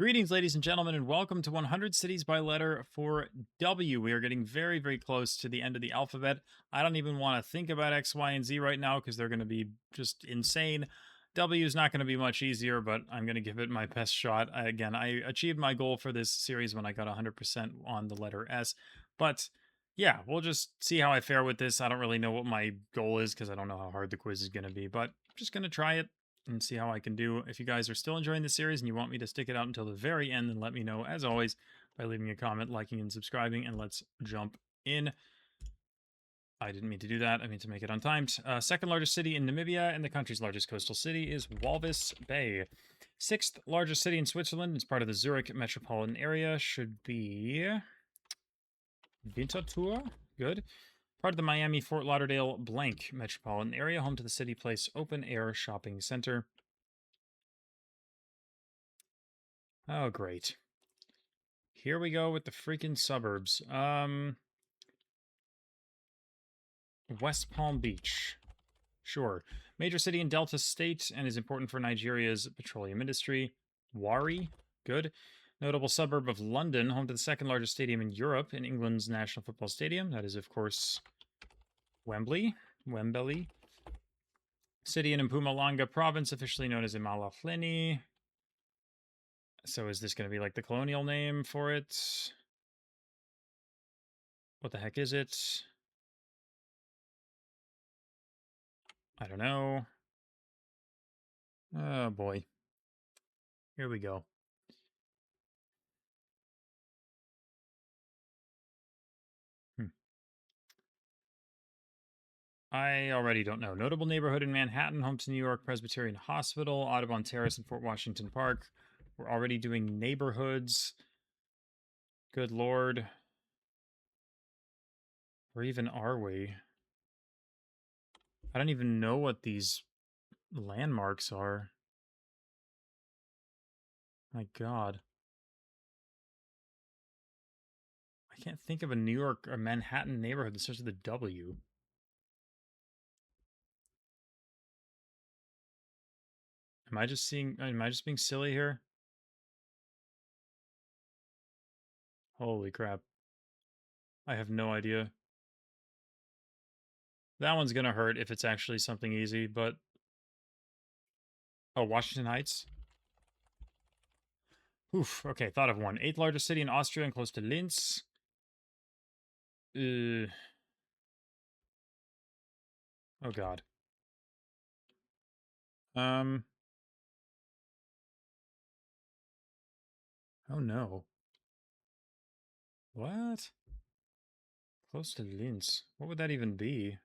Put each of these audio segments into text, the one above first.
Greetings, ladies and gentlemen, and welcome to 100 Cities by Letter for W. We are getting very, very close to the end of the alphabet. I don't even want to think about X, Y, and Z right now because they're going to be just insane. W is not going to be much easier, but I'm going to give it my best shot. I achieved my goal for this series when I got 100% on the letter S. But yeah, we'll just see how I fare with this. I don't really know what my goal is because I don't know how hard the quiz is going to be, but I'm just going to try it and see how I can do. If you guys are still enjoying the series and you want me to stick it out until the very end, then let me know, as always, by leaving a comment, liking, and subscribing, and let's jump in. I didn't mean to do that. I mean to make it untimed. Second largest city in Namibia, and the country's largest coastal city is Walvis Bay. Sixth largest city in Switzerland. It's part of the Zurich metropolitan area. Should be Winterthur. Good. Part of the Miami Fort Lauderdale blank metropolitan area, home to the City Place open air shopping center. Oh, great. Here we go with the freaking suburbs. West Palm Beach. Sure. Major city in Delta State and is important for Nigeria's petroleum industry. Warri. Good. Notable suburb of London, home to the second largest stadium in Europe, in England's National Football Stadium. That is, of course, Wembley. City in Mpumalanga province, officially known as Emalafleni. So is this going to be like the colonial name for it? What the heck is it? I don't know. Oh boy. Here we go. I already don't know. Notable neighborhood in Manhattan, home to New York Presbyterian Hospital, Audubon Terrace, and Fort Washington Park. We're already doing neighborhoods. Good lord. Where even are we? I don't even know what these landmarks are. My god. I can't think of a New York or Manhattan neighborhood that starts with a W. Am I just being silly here? Holy crap. I have no idea. That one's gonna hurt if it's actually something easy, but... Oh, Washington Heights? Oof, okay, thought of one. Eighth largest city in Austria and close to Linz. Oh god. Um... Oh no. What? Close to Linz. What would that even be?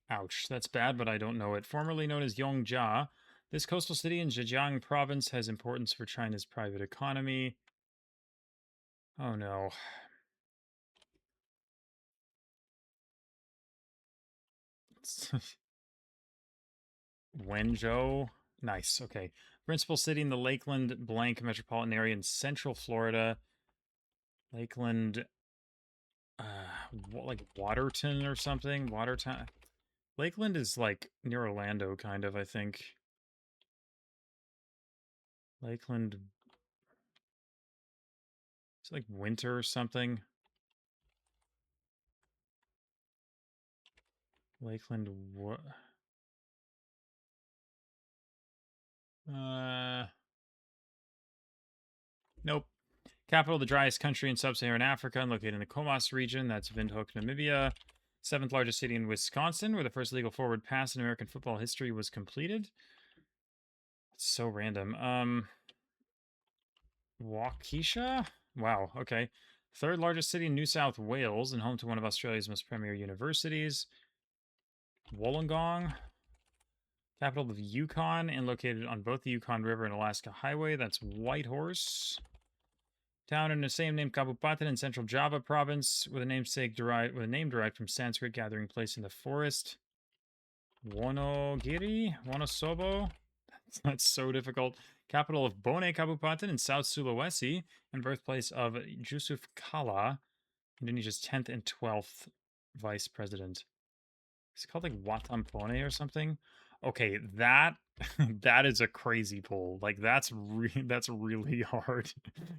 Ouch, that's bad, but I don't know it. Formerly known as Yongjia, this coastal city in Zhejiang province has importance for China's private economy. Oh no. Wenzhou. Nice, okay. Principal city in the Lakeland blank metropolitan area in central Florida. Lakeland, like Waterton or something? Watertown? Lakeland is like near Orlando, kind of, I think. Lakeland. It's like winter or something. Lakeland, what? Nope. Capital of the driest country in sub-Saharan Africa and located in the Comas region. That's Windhoek, Namibia. Seventh largest city in Wisconsin, where the first legal forward pass in American football history was completed. It's so random. Waukesha? Wow, okay. Third largest city in New South Wales and home to one of Australia's most premier universities. Wollongong. Capital of Yukon and located on both the Yukon River and Alaska Highway. That's Whitehorse. Town in the same name, Kabupaten in central Java province, with a name derived from Sanskrit, gathering place in the forest. Wonosobo. That's so difficult. Capital of Bone Kabupaten in South Sulawesi, and birthplace of Yusuf Kala, Indonesia's 10th and 12th vice president. Is it called like Watampone or something? Okay, that that is a crazy pull. Like that's really hard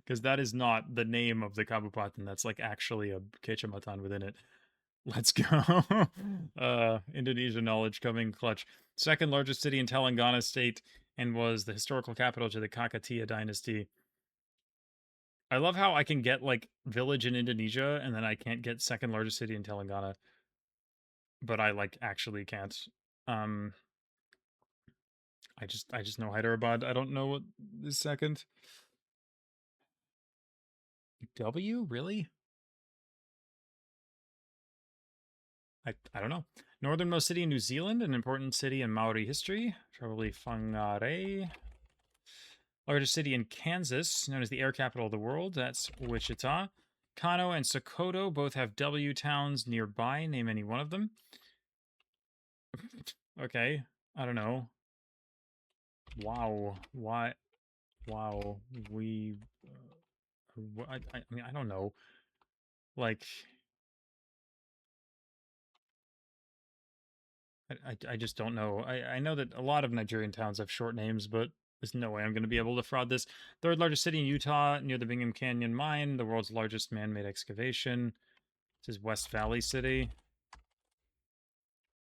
because that is not the name of the Kabupaten. That's like actually a Kecamatan within it. Let's go. Indonesia knowledge coming clutch. Second largest city in Telangana state and was the historical capital to the Kakatiya dynasty. I love how I can get like village in Indonesia and then I can't get second largest city in Telangana, but I like actually can't. Um I just know Hyderabad. I don't know what is second. W, really? I don't know. Northernmost city in New Zealand, an important city in Maori history, probably Whangarei. Largest city in Kansas, known as the air capital of the world, that's Wichita. Kano and Sokoto both have W towns nearby. Name any one of them. Okay, I don't know. Wow, why? Wow, we. I mean, I don't know. Like, I just don't know. I know that a lot of Nigerian towns have short names, but there's no way I'm going to be able to fraud this. Third largest city in Utah, near the Bingham Canyon mine, the world's largest man-made excavation. This is West Valley City.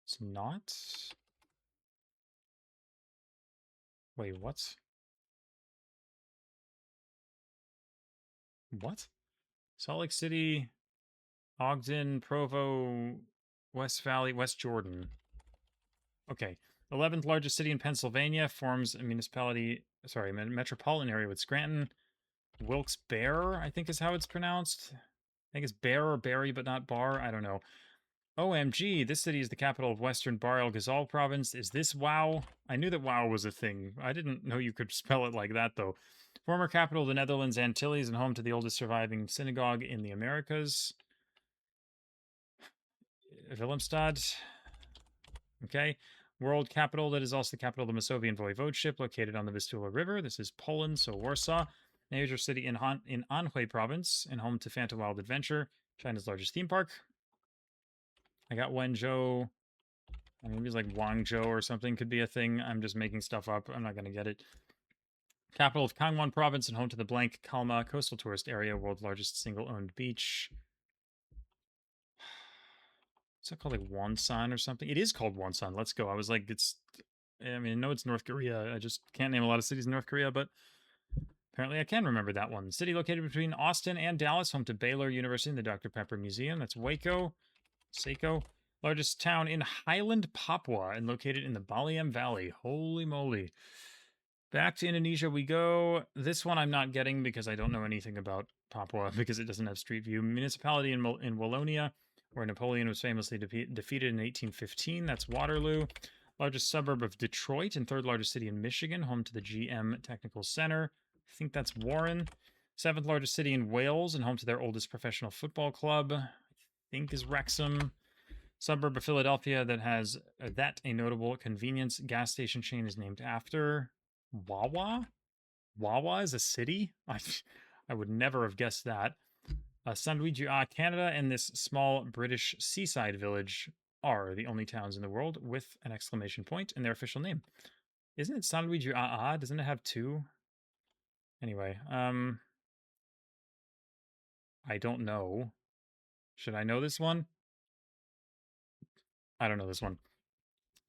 It's not. Wait, what? What? Salt Lake City, Ogden, Provo, West Valley, West Jordan. Okay. 11th largest city in Pennsylvania, forms a municipality, sorry, metropolitan area with Scranton. Wilkes-Barre, I think is how it's pronounced. I think it's Bear or Barry, but not Bar. I don't know. OMG, this city is the capital of Western Bahr el Ghazal province. Is this WoW? I knew that WoW was a thing. I didn't know you could spell it like that, though. Former capital of the Netherlands Antilles and home to the oldest surviving synagogue in the Americas. Willemstad. Okay. World capital that is also the capital of the Masovian voivodeship located on the Vistula River. This is Poland, so Warsaw. Major city in Anhui province and home to Phantom Wild Adventure, China's largest theme park. I got Wenzhou. Maybe it's like Guangzhou or something could be a thing. I'm just making stuff up. I'm not going to get it. Capital of Kangwon province and home to the blank Kalma coastal tourist area, world's largest single owned beach. Is that called like Wonsan or something? It is called Wonsan. Let's go. I was like, it's. I mean, I know it's North Korea. I just can't name a lot of cities in North Korea, but apparently I can remember that one. City located between Austin and Dallas, home to Baylor University and the Dr. Pepper Museum. That's Waco. Seiko. Largest town in Highland, Papua, and located in the Baliam Valley. Holy moly. Back to Indonesia we go. This one I'm not getting because I don't know anything about Papua because it doesn't have Street View. Municipality in Wallonia, where Napoleon was famously defeated in 1815. That's Waterloo. Largest suburb of Detroit and third largest city in Michigan, home to the GM Technical Center. I think that's Warren. Seventh largest city in Wales and home to their oldest professional football club. I think is Wrexham. Suburb of Philadelphia that has a notable convenience gas station chain is named after. Wawa? Wawa is a city? I would never have guessed that. San Luigi, Canada, and this small British seaside village are the only towns in the world with an exclamation point in their official name. Isn't it San Luigi, Doesn't it have two? Anyway, I don't know. Should I know this one? I don't know this one.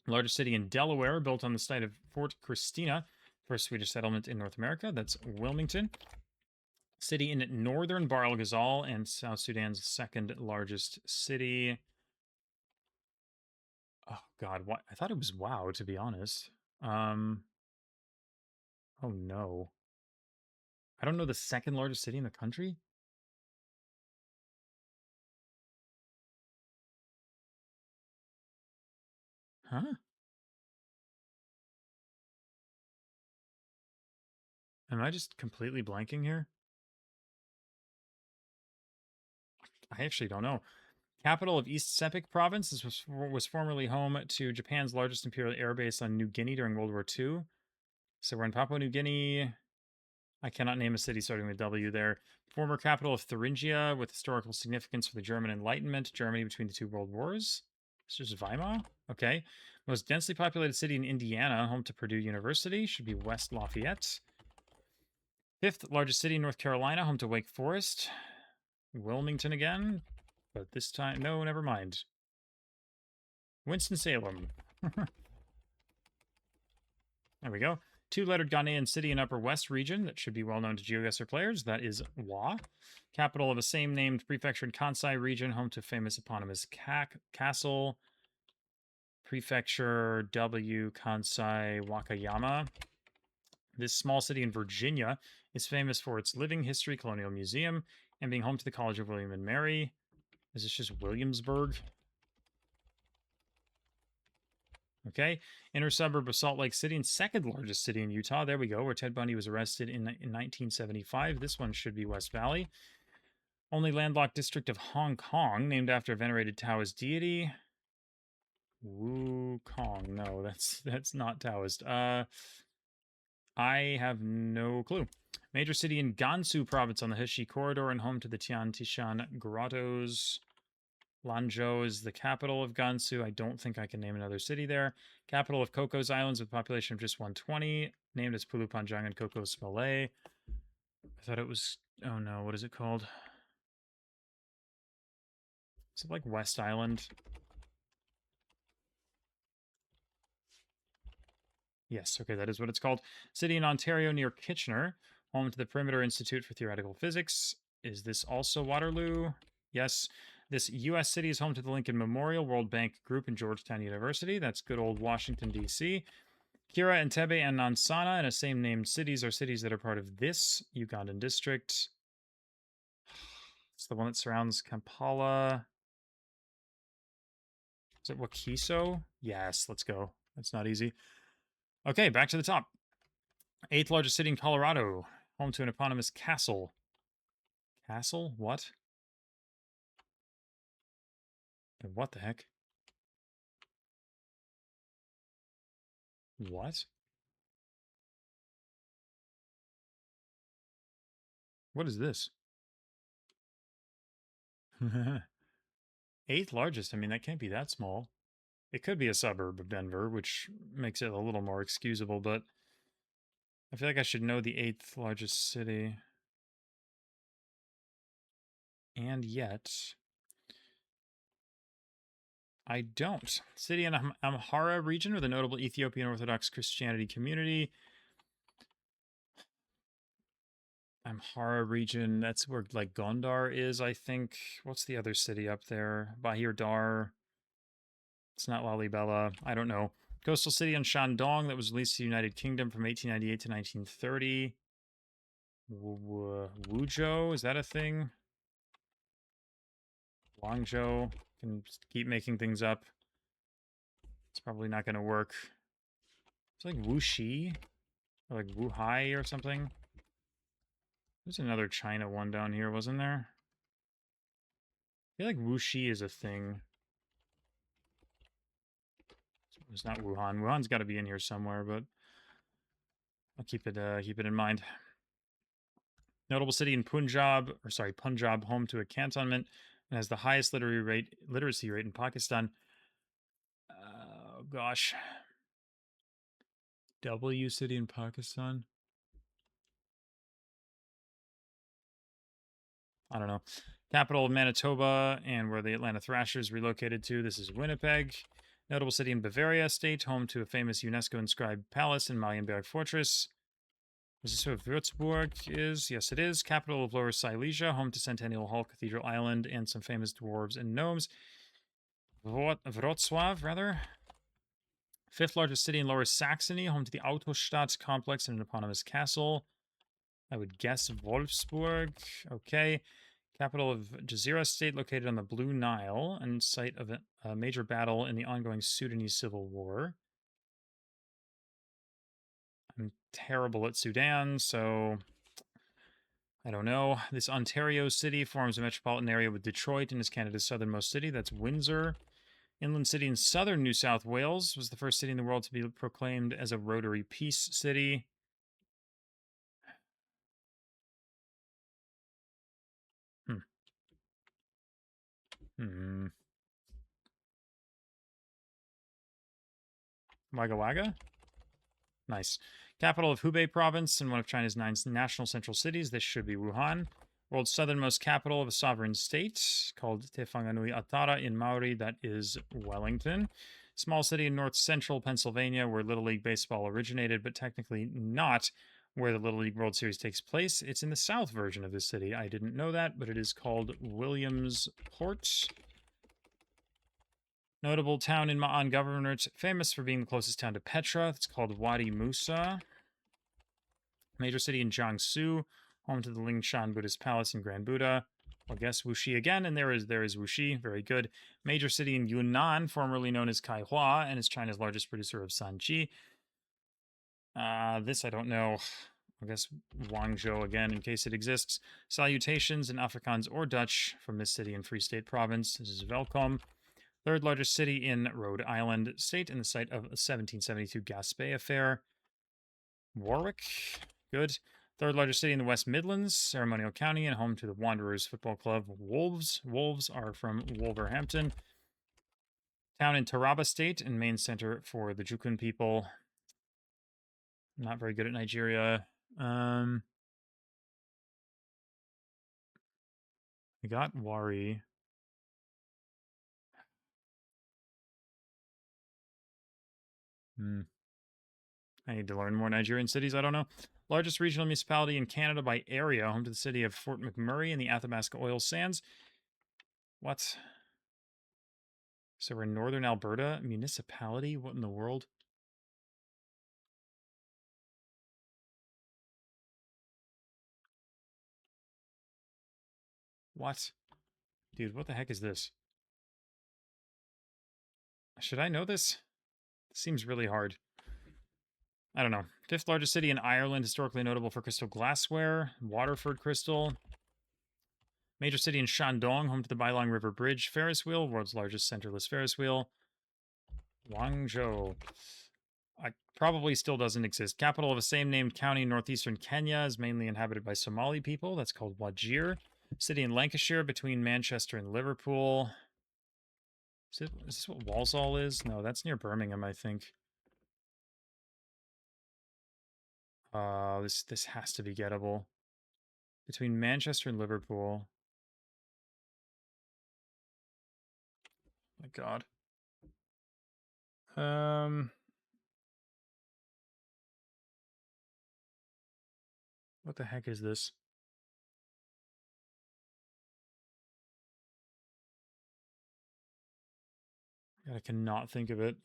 Largest city in Delaware, built on the site of Fort Christina, first Swedish settlement in North America. That's Wilmington. City in northern Bahr el Ghazal and South Sudan's second largest city. Oh God, what? I thought it was WoW, to be honest. Um, oh no, I don't know the second largest city in the country. Huh? Am I just completely blanking here? I actually don't know. Capital of East Sepik Province. This was formerly home to Japan's largest imperial air base on New Guinea during World War II. So we're in Papua New Guinea. I cannot name a city starting with W there. Former capital of Thuringia with historical significance for the German Enlightenment, Germany between the two world wars. This is Weimar. Okay. Most densely populated city in Indiana, home to Purdue University, should be West Lafayette. Fifth largest city in North Carolina, home to Wake Forest. Wilmington again, but this time, no, never mind. Winston-Salem. There we go. Two-lettered Ghanaian city in Upper West region that should be well known to GeoGuessr players. That is Wa. Capital of a same-named prefecture in Kansai region, home to famous eponymous castle. Prefecture W. Kansai Wakayama. This small city in Virginia is famous for its living history colonial museum and being home to the College of William and Mary. Is this just Williamsburg? Okay. Inner suburb of Salt Lake City and second largest city in Utah. There we go, where Ted Bundy was arrested in 1975. This one should be West Valley. Only landlocked district of Hong Kong, named after a venerated Taoist deity. Wukong. No, that's not Taoist. I have no clue. Major city in Gansu province on the Heshi corridor and home to the Tian Tishan grottos. Lanzhou is the capital of Gansu. I don't think I can name another city there. Capital of Cocos Islands with a population of just 120. Named as Pulu Panjang and Cocos Malay. I thought it was... Oh no, what is it called? Is it like West Island? Yes, okay, that is what it's called. City in Ontario near Kitchener. Home to the Perimeter Institute for Theoretical Physics. Is this also Waterloo? Yes. This U.S. city is home to the Lincoln Memorial World Bank Group and Georgetown University. That's good old Washington, D.C. Kira, Entebbe, and Nansana, and a same-named cities, are cities that are part of this Ugandan district. It's the one that surrounds Kampala. Is it Wakiso? Yes, let's go. That's not easy. Okay, back to the top. Eighth largest city in Colorado, home to an eponymous castle. Castle? What? What the heck? What? What is this? Eighth largest? I mean, that can't be that small. It could be a suburb of Denver, which makes it a little more excusable, but I feel like I should know the eighth largest city. And yet, I don't. City in Amhara region with a notable Ethiopian Orthodox Christianity community. Amhara region, that's where like Gondar is, I think. What's the other city up there? Bahir Dar. It's not Lalibela. I don't know. Coastal city in Shandong that was released to the United Kingdom from 1898 to 1930. Wuzhou, is that a thing? Guangzhou. Can keep making things up. It's probably not going to work. It's like Wuxi, or like Wuhai or something. There's another China one down here, wasn't there? I feel like Wuxi is a thing. It's not Wuhan. Wuhan's got to be in here somewhere, but I'll keep it in mind. Notable city in Punjab, home to a cantonment and has the highest literacy rate in Pakistan. Oh gosh. W city in Pakistan? I don't know. Capital of Manitoba and where the Atlanta Thrashers relocated to. This is Winnipeg. Notable city in Bavaria state, home to a famous UNESCO inscribed palace in Marienberg Fortress. Is this where Würzburg is? Yes, it is. Capital of Lower Silesia, home to Centennial Hall, Cathedral Island, and some famous dwarves and gnomes. Wrocław, rather. Fifth largest city in Lower Saxony, home to the Autostadt complex and an eponymous castle. I would guess Wolfsburg. Okay. Capital of Jazeera State, located on the Blue Nile and site of a major battle in the ongoing Sudanese Civil War. I'm terrible at Sudan, so I don't know. This Ontario city forms a metropolitan area with Detroit and is Canada's southernmost city. That's Windsor. Inland city in southern New South Wales was the first city in the world to be proclaimed as a Rotary Peace City. Hmm. Wagga Wagga? Nice. Capital of Hubei province and one of China's 9 national central cities. This should be Wuhan. World's southernmost capital of a sovereign state called Tefanganui Atara in Maori. That is Wellington. Small city in north central Pennsylvania where Little League Baseball originated, but technically not where the Little League World Series takes place. It's in the south version of the city. I didn't know that, but it is called Williamsport. Notable town in Ma'an Governorate, famous for being the closest town to Petra. It's called Wadi Musa. Major city in Jiangsu, home to the Lingshan Buddhist Palace in Grand Buddha. I guess Wuxi again, and there is Wuxi. Very good. Major city in Yunnan, formerly known as Kaihua, and is China's largest producer of sanji. This I don't know. I guess Guangzhou again, in case it exists. Salutations in Afrikaans or Dutch from this city in Free State Province. This is Welkom. Third largest city in Rhode Island State, and the site of a 1772 Gaspé affair. Warwick. Good. Third largest city in the West Midlands, Ceremonial County, and home to the Wanderers Football Club Wolves. Wolves are from Wolverhampton. Town in Taraba State and main center for the Jukun people. Not very good at Nigeria. I got Wari. I need to learn more Nigerian cities. I don't know. Largest regional municipality in Canada by area, home to the city of Fort McMurray and the Athabasca Oil Sands. What? So we're in northern Alberta municipality? What in the world? What? Dude, what the heck is this? Should I know this? This seems really hard. I don't know. Fifth largest city in Ireland, historically notable for crystal glassware. Waterford Crystal. Major city in Shandong, home to the Bailong River Bridge Ferris wheel, world's largest centerless Ferris wheel. Guangzhou. Probably still doesn't exist. Capital of a same-named county in northeastern Kenya is mainly inhabited by Somali people. That's called Wajir. City in Lancashire between Manchester and Liverpool. Is this what Walsall is? No, that's near Birmingham, I think. This has to be gettable. Between Manchester and Liverpool. My God. What the heck is this? God, I cannot think of it.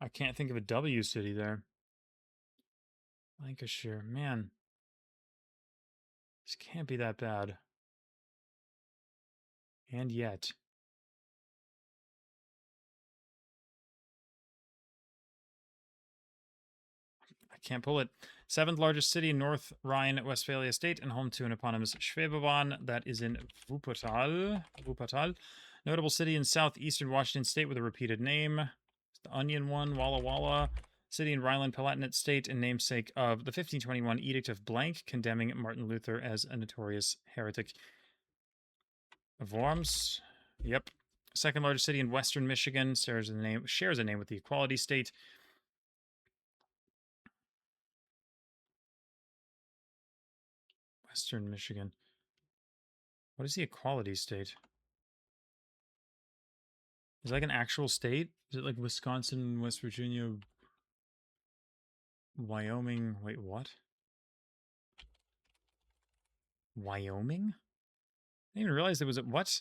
I can't think of a W city there. Lancashire, man. This can't be that bad. And yet. I can't pull it. Seventh largest city in North Rhine-Westphalia state and home to an eponymous Schwebebahn that is in Wuppertal. Notable city in southeastern Washington state with a repeated name. It's the Onion one, Walla Walla. City in Rhineland-Palatinate state and namesake of the 1521 Edict of Blank, condemning Martin Luther as a notorious heretic. Worms. Yep. Second largest city in western Michigan, shares a name with the Equality State. Western Michigan. What is the Equality State? Is it like an actual state? Is it like Wisconsin, West Virginia, Wyoming? Wait, what? Wyoming? I didn't even realize there was a what?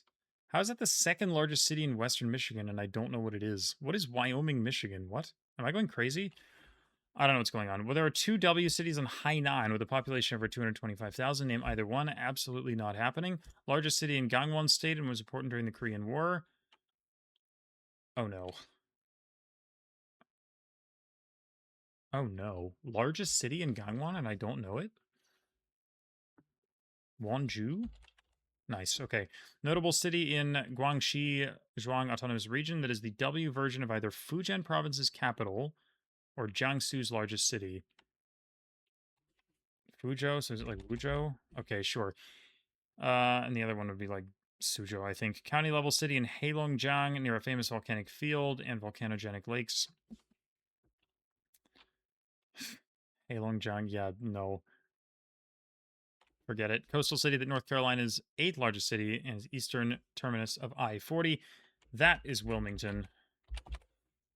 How is that the second largest city in western Michigan and I don't know what it is? What is Wyoming, Michigan? What? Am I going crazy? I don't know what's going on. Well, there are two W cities on Hainan with a population over 225,000. Name either one. Absolutely not happening. Largest city in Gangwon State and was important during the Korean War. Oh no. Oh no. Largest city in Gangwon and I don't know it? Wonju? Nice. Okay. Notable city in Guangxi Zhuang Autonomous Region that is the W version of either Fujian Province's capital or Jiangsu's largest city. Fuzhou, so is it like Wuzhou? Okay, sure. And the other one would be like Suzhou, I think. County level city in Heilongjiang near a famous volcanic field and volcanogenic lakes. Heilongjiang, yeah, no. Forget it. Coastal city that North Carolina's eighth largest city and is eastern terminus of I-40. That is Wilmington.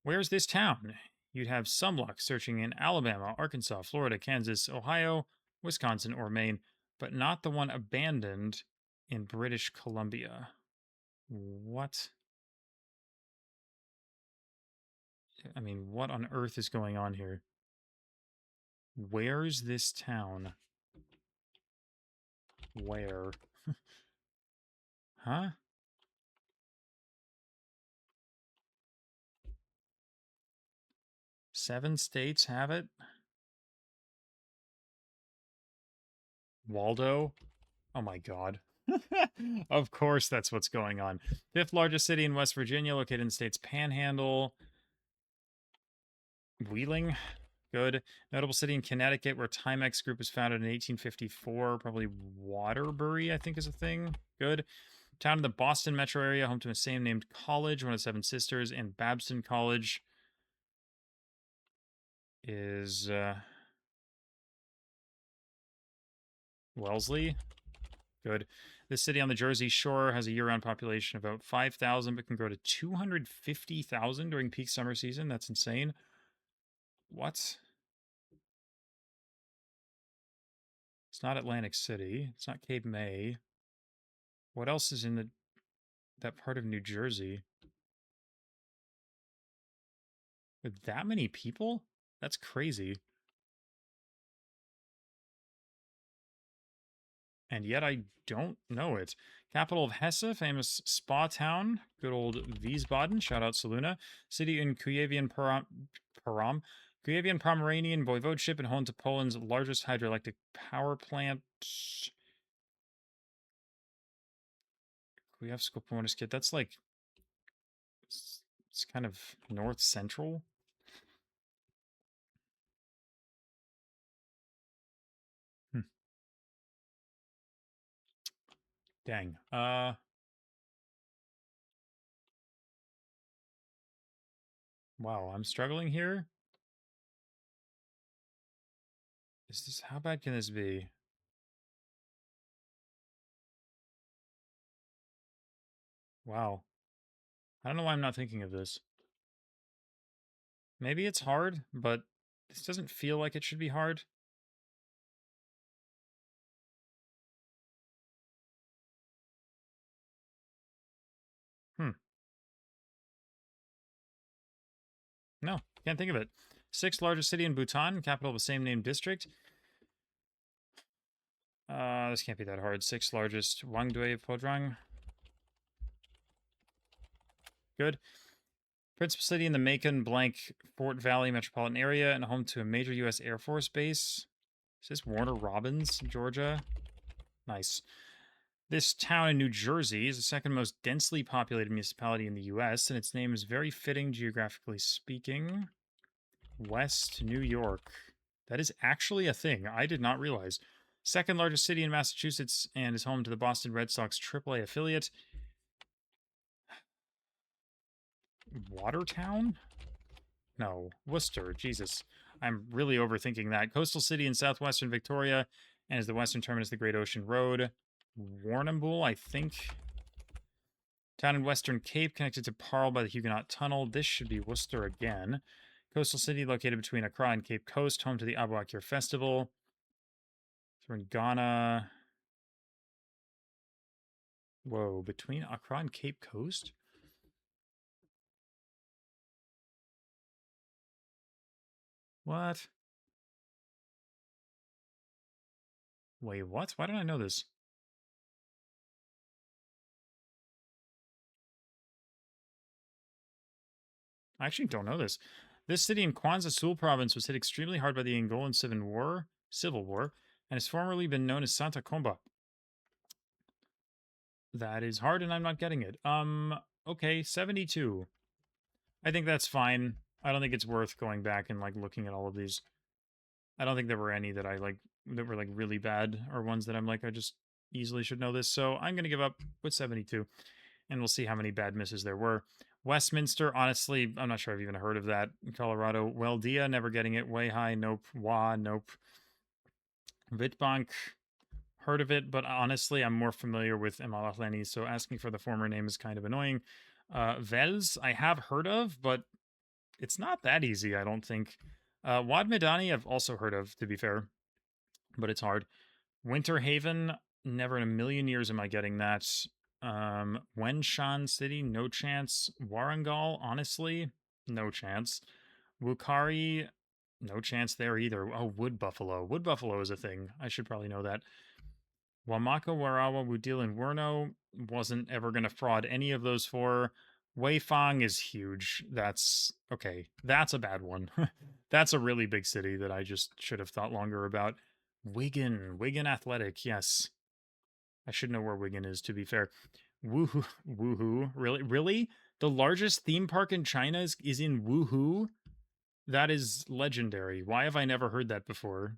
Where's this town? You'd have some luck searching in Alabama, Arkansas, Florida, Kansas, Ohio, Wisconsin, or Maine, but not the one abandoned in British Columbia. What? I mean, what on earth is going on here? Where's this town? Where? Huh? 7 states have it? Waldo? Oh my god. Of course that's what's going on. Fifth largest city in West Virginia, located in the state's panhandle. Wheeling? Good. Notable city in Connecticut where Timex Group was founded in 1854. Probably Waterbury, I think is a thing. Good. Town in the Boston metro area, home to a same named college, one of 7 sisters, and Babson College is Wellesley. Good. This city on the Jersey Shore has a year-round population of about 5,000, but can grow to 250,000 during peak summer season. That's insane. What? It's not Atlantic City. It's not Cape May. What else is in that part of New Jersey? With that many people? That's crazy. And yet I don't know it. Capital of Hesse, famous spa town. Good old Wiesbaden. Shout out Saluna. City in Kuyavian Param. Kuyavian Pomeranian Voivodeship and home to Poland's largest hydroelectric power plant. Kujawsko Pomorskie. That's like, it's kind of north central. Hmm. Dang. Wow, I'm struggling here. Is this, how bad can this be? Wow. I don't know why I'm not thinking of this. Maybe it's hard, but this doesn't feel like it should be hard. Hmm. No, can't think of it. Sixth largest city in Bhutan, capital of the same name district. This can't be that hard. Sixth largest, Wangdui Phodrang. Good. Principal city in the Macon blank Fort Valley metropolitan area and home to a major U.S. Air Force base. Is this Warner Robins, Georgia? Nice. This town in New Jersey is the second most densely populated municipality in the U.S., and its name is very fitting geographically speaking. West New York. That is actually a thing. I did not realize. Second largest city in Massachusetts and is home to the Boston Red Sox AAA affiliate. Watertown? No. Worcester. Jesus. I'm really overthinking that. Coastal city in southwestern Victoria and is the western terminus of the Great Ocean Road. Warrnambool, I think. Town in Western Cape connected to Parle by the Huguenot Tunnel. This should be Worcester again. Coastal city located between Accra and Cape Coast, home to the Abu Akir Festival. So we're in Ghana. Whoa, between Accra and Cape Coast? What? Wait, what? Why don't I know this? I actually don't know this. This city in Kwanzaa Sul province was hit extremely hard by the Angolan Civil War, and has formerly been known as Santa Comba. That is hard, and I'm not getting it. Okay, 72. I think that's fine. I don't think it's worth going back and like looking at all of these. I don't think there were any that I like that were like really bad or ones that I'm like I just easily should know this. So I'm going to give up with 72, and we'll see how many bad misses there were. Westminster, honestly, I'm not sure I've even heard of that. Colorado, Weldia, never getting it. Way high, nope. Wa, nope. Vitbank, heard of it, but honestly, I'm more familiar with Emalachleni, so asking for the former name is kind of annoying. Vels, I have heard of, but it's not that easy, I don't think. Wad Medani, I've also heard of, to be fair, but it's hard. Winter Haven, never in a million years am I getting that. Wenshan City, no chance. Warangal, honestly, no chance. Wukari, no chance there either. Oh, Wood Buffalo. Wood Buffalo is a thing. I should probably know that. Wamaka, Warawa, Wudil, and Werno, wasn't ever going to fraud any of those four. Weifang is huge. That's okay. That's a bad one. That's a really big city that I just should have thought longer about. Wigan Athletic, yes. I should know where Wigan is, to be fair. Woohoo, woohoo. Really? Really? The largest theme park in China is in Woohoo? That is legendary. Why have I never heard that before?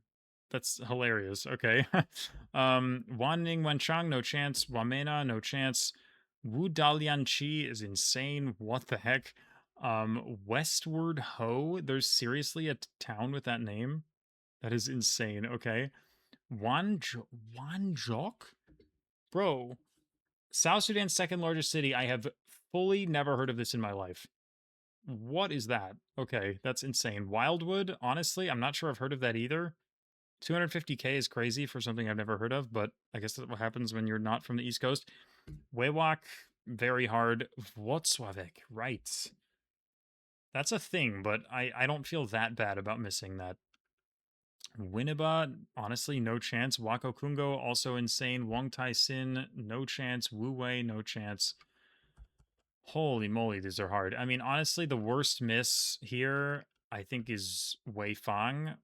That's hilarious. Okay. Wanning Wenchang, no chance. Wamena, no chance. Wu Dalian Chi is insane. What the heck? Westward Ho. There's seriously a town with that name? That is insane. Okay. Wanjok? Bro. South Sudan's second largest city. I have fully never heard of this in my life. What is that? Okay, that's insane. Wildwood, honestly, I'm not sure I've heard of that either. 250K is crazy for something I've never heard of, but I guess that's what happens when you're not from the East Coast. Wewak, very hard. Włocławek, right. That's a thing, but I don't feel that bad about missing that. Winneba, honestly, no chance. Wako Kungo, also insane. Wong Tai Sin, no chance. Wu Wei, no chance. Holy moly, these are hard. I mean, honestly, the worst miss here, I think, is Wei Fang.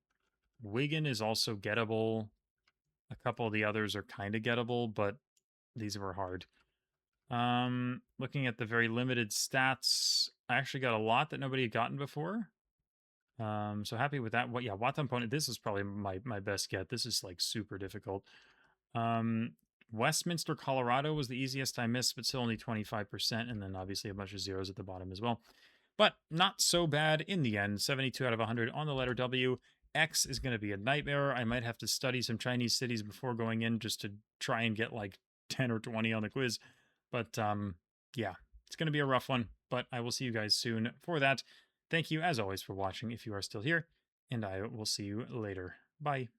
Wigan is also gettable. A couple of the others are kind of gettable, but these were hard. Looking at the very limited stats, I actually got a lot that nobody had gotten before. So happy with that. What? Yeah, Watampone. This is probably my best get. This is like super difficult. Um, Westminster, Colorado was the easiest I missed, but still only 25%, and then obviously a bunch of zeros at the bottom as well. But not so bad in the end. 72 out of 100 on the letter W. X is going to be a nightmare. I might have to study some Chinese cities before going in just to try and get like 10 or 20 on the quiz. But yeah, it's going to be a rough one, but I will see you guys soon for that. Thank you, as always, for watching if you are still here, and I will see you later. Bye.